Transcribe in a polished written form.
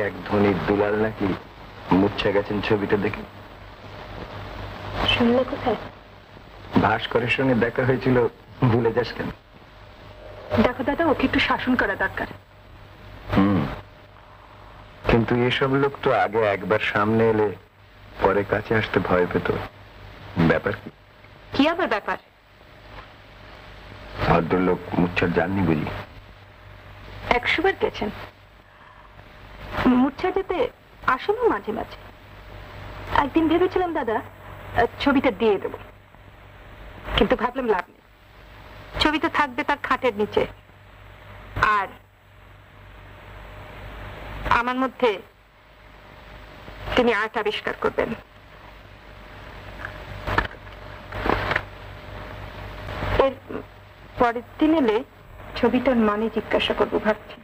এক ধনী দুলাল নাকি মূর্ছা গেছেন ছবিটা দেখে। শুনলে কোথায়? ভাস্করের সঙ্গে দেখা হয়েছিল, ভুলে যাস কেন? দেখো দাদা, ওকে একটু শাসন করা দরকার। কিন্তু এসব লোক তো আগে একবার সামনে এলে পরে কাছে আসতে ভয় পেত। ব্যাপার কি? কি আবার ব্যাপার? ভদ্রলোক মূর্ছার যাননি বুঝি? 100 বার গেছেন। মূর্ছা যেতে আসেন মাঝে মাঝে। একদিন ভেবেছিলাম দাদা ছবিটা দিয়ে দেব, কিন্তু ভাবলাম লাভ নেই। ছবিটা থাকবে তার খাটের নিচে, আর আমার মধ্যে তিনি আর্ট আবিষ্কার করবেন। এর পরের দিন এলে ছবিটার মানে জিজ্ঞাসা করবো ভাবছি।